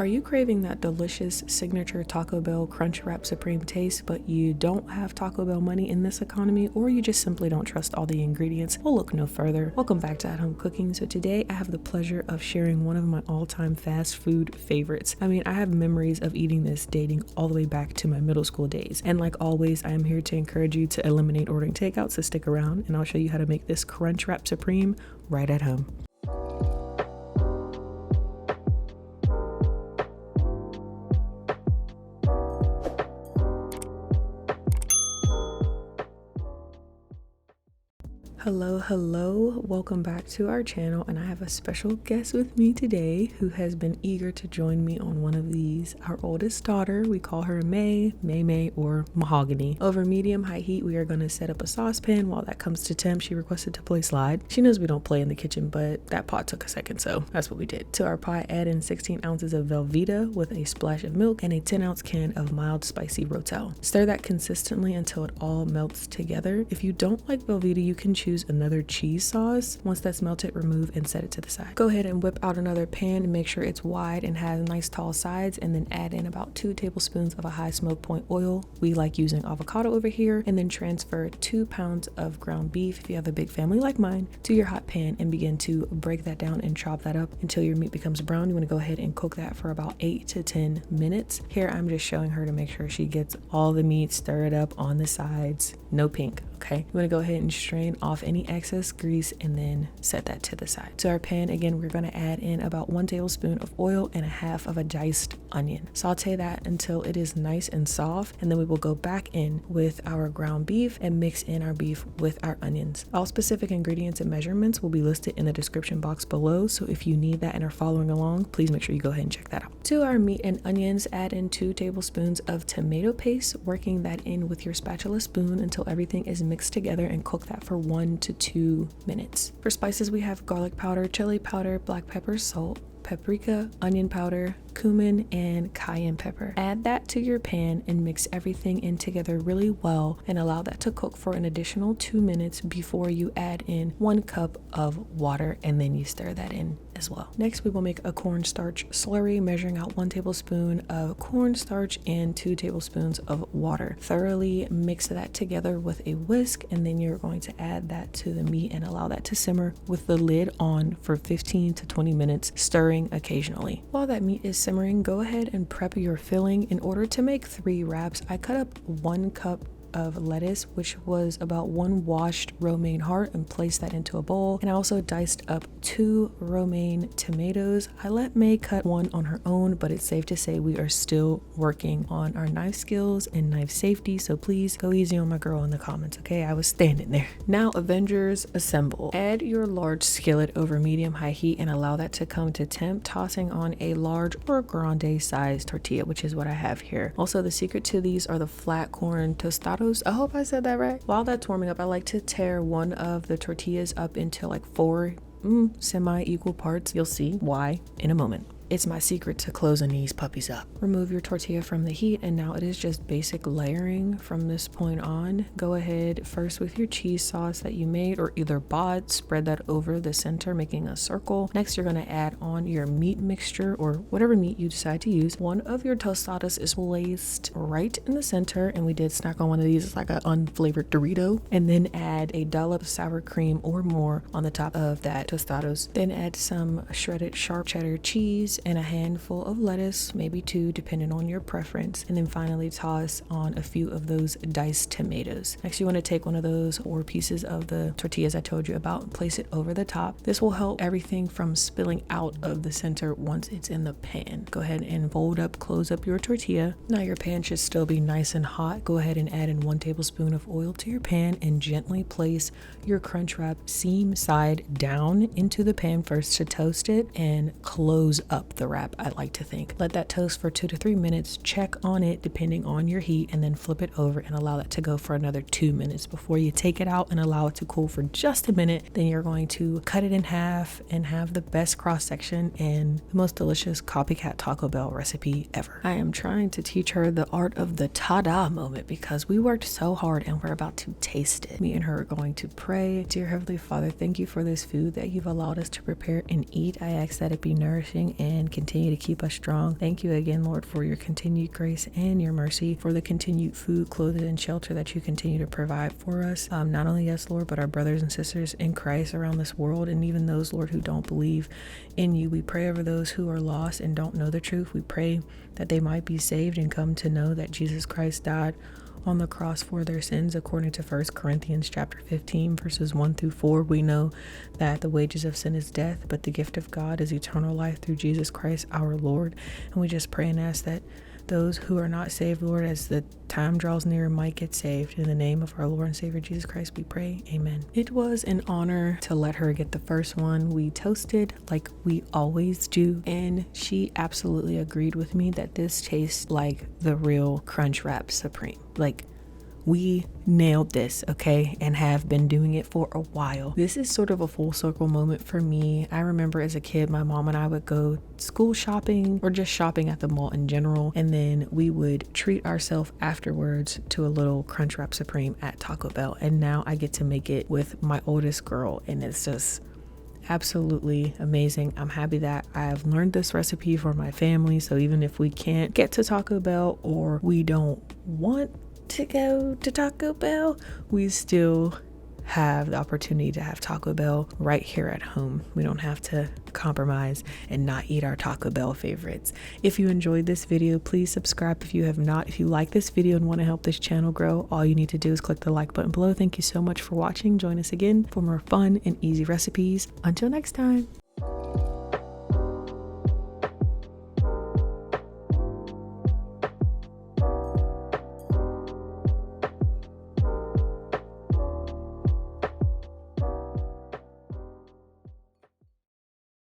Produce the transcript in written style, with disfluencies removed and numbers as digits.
Are you craving that delicious signature Taco Bell Crunchwrap Supreme taste, but you don't have Taco Bell money in this economy, or you just simply don't trust all the ingredients? Well, look no further. Welcome back to At Home Cooking. So today I have the pleasure of sharing one of my all-time fast food favorites. I mean, I have memories of eating this dating all the way back to my middle school days. And like always, I am here to encourage you to eliminate ordering takeout, so stick around and I'll show you how to make this Crunchwrap Supreme right at home. Hello, welcome back to our channel, and I have a special guest with me today who has been eager to join me on one of these. Our oldest daughter, we call her May, or Mahogany. Over medium-high heat, we are going to set up a saucepan. While that comes to temp, she requested to play slide. She knows we don't play in the kitchen, but that pot took a second, so that's what we did. To our pot, add in 16 ounces of Velveeta with a splash of milk and a 10-ounce can of mild spicy Rotel. Stir that consistently until it all melts together. If you don't like Velveeta, you can choose another cheese sauce. Once that's melted, remove and set it to the side. Go ahead and whip out another pan and make sure it's wide and has nice tall sides, and then add in about 2 tablespoons of a high smoke point oil. We like using avocado over here. And then transfer 2 pounds of ground beef, if you have a big family like mine, to your hot pan and begin to break that down and chop that up until your meat becomes brown. You want to go ahead and cook that for about 8 to 10 minutes. Here I'm just showing her to make sure she gets all the meat stirred up on the sides, no pink. Okay, you want to go ahead and strain off any excess grease and then set that to the side. To our pan, again, we're going to add in about 1 tablespoon of oil and a half of a diced onion. Saute that until it is nice and soft, and then we will go back in with our ground beef and mix in our beef with our onions. All specific ingredients and measurements will be listed in the description box below, so if you need that and are following along, please make sure you go ahead and check that out. To our meat and onions, add in 2 tablespoons of tomato paste, working that in with your spatula spoon until everything is mixed together, and cook that for 1 to 2 minutes. For spices, we have garlic powder, chili powder, black pepper, salt, paprika, onion powder, cumin, and cayenne pepper. Add that to your pan and mix everything in together really well, and allow that to cook for an additional 2 minutes before you add in 1 cup of water, and then you stir that in as well. Next, we will make a cornstarch slurry, measuring out 1 tablespoon of cornstarch and 2 tablespoons of water. Thoroughly mix that together with a whisk, and then you're going to add that to the meat and allow that to simmer with the lid on for 15 to 20 minutes, stirring occasionally. While that meat is simmering, go ahead and prep your filling. In order to make 3 wraps, I cut up 1 cup of lettuce, which was about 1 washed romaine heart, and placed that into a bowl. And I also diced up 2 romaine tomatoes. I let May cut 1 on her own, but it's safe to say we are still working on our knife skills and knife safety, so please go easy on my girl in the comments, okay? I was standing there. Now, Avengers, assemble. Add your large skillet over medium-high heat and allow that to come to temp, tossing on a large or grande size tortilla, which is what I have here. Also, the secret to these are the flat corn tostadas. I hope I said that right. While that's warming up, I like to tear one of the tortillas up into like 4 semi-equal parts. You'll see why in a moment. It's my secret to closing these puppies up. Remove your tortilla from the heat, and now it is just basic layering from this point on. Go ahead first with your cheese sauce that you made or either bought. Spread that over the center, making a circle. Next, you're going to add on your meat mixture or whatever meat you decide to use. One of your tostadas is placed right in the center, and we did snack on one of these. It's like an unflavored Dorito. And then add a dollop of sour cream or more on the top of that tostadas. Then add some shredded sharp cheddar cheese and a handful of lettuce, maybe 2 depending on your preference, and then finally toss on a few of those diced tomatoes. Next, you want to take one of those or pieces of the tortillas I told you about and place it over the top. This will help everything from spilling out of the center once it's in the pan. Go ahead and fold up, close up your tortilla. Now your pan should still be nice and hot. Go ahead and add in 1 tablespoon of oil to your pan and gently place your Crunchwrap seam side down into the pan first to toast it, and close up the wrap, I like to think. Let that toast for 2 to 3 minutes, check on it depending on your heat, and then flip it over and allow that to go for another 2 minutes before you take it out and allow it to cool for just a minute. Then you're going to cut it in half and have the best cross section and the most delicious copycat Taco Bell recipe ever. I am trying to teach her the art of the ta-da moment because we worked so hard and we're about to taste it. Me and her are going to pray. Dear Heavenly Father, thank you for this food that you've allowed us to prepare and eat. I ask that it be nourishing and and continue to keep us strong. Thank you again, Lord, for your continued grace and your mercy, for the continued food, clothing, and shelter that you continue to provide for us. Not only us, Lord, but our brothers and sisters in Christ around this world, and even those, Lord, who don't believe in you. We pray over those who are lost and don't know the truth. We pray that they might be saved and come to know that Jesus Christ died on the cross for their sins, according to 1 Corinthians chapter 15 verses 1-4. We know that the wages of sin is death, but the gift of God is eternal life through Jesus Christ our Lord. And we just pray and ask that those who are not saved, Lord, as the time draws near, might get saved. In the name of our Lord and Savior Jesus Christ we pray, amen. It was an honor to let her get the first one. We toasted like we always do, and she absolutely agreed with me that this tastes like the real Crunchwrap Supreme. Like, we nailed this, okay, and have been doing it for a while. This is sort of a full circle moment for me. I remember as a kid, my mom and I would go school shopping or just shopping at the mall in general, and then we would treat ourselves afterwards to a little Crunchwrap Supreme at Taco Bell. And now I get to make it with my oldest girl, and it's just absolutely amazing. I'm happy that I've learned this recipe for my family, so even if we can't get to Taco Bell or we don't want to go to Taco Bell, we still have the opportunity to have Taco Bell right here at home. We don't have to compromise and not eat our Taco Bell favorites. If you enjoyed this video, please subscribe if you have not. If you like this video and want to help this channel grow, all you need to do is click the like button below. Thank you so much for watching. Join us again for more fun and easy recipes. Until next time.